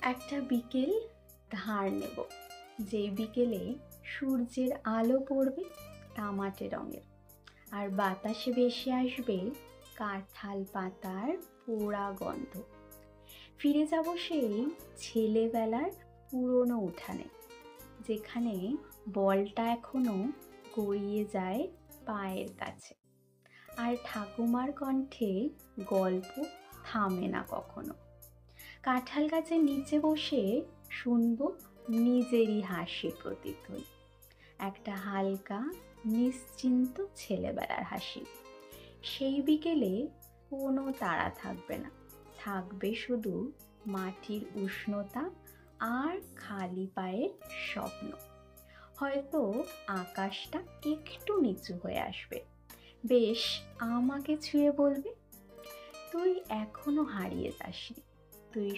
একটা বিকেল ধার নেব, যেই বিকেলে সূর্যের আলো পড়বে তামাটে রঙের, আর বাতাসে ভেসে আসবে কাঁঠাল পাতার পোড়া গন্ধ। ফিরে যাব সেই ছেলেবেলার পুরনো উঠানে, যেখানে বলটা এখনো গড়িয়ে যায় পায়ের কাছে, আর ঠাকুমার কণ্ঠে গল্প থামে না কখনো। কাঁঠাল গাছের নিচে বসে শুনবো নিজেরই হাসির প্রতিধ্বনি, একটা হালকা নিশ্চিন্ত ছেলেবেলার হাসি। সেই বিকেলে কোনো তাড়া থাকবে না, থাকবে শুধু মাটির উষ্ণতা আর খালি পায়ের স্বপ্ন। হয়তো আকাশটা একটু নিচু হয়ে আসবে, বেশ আমাকে ছুঁয়ে বলবে, তুই এখনো হারিয়ে যাসনি, তুই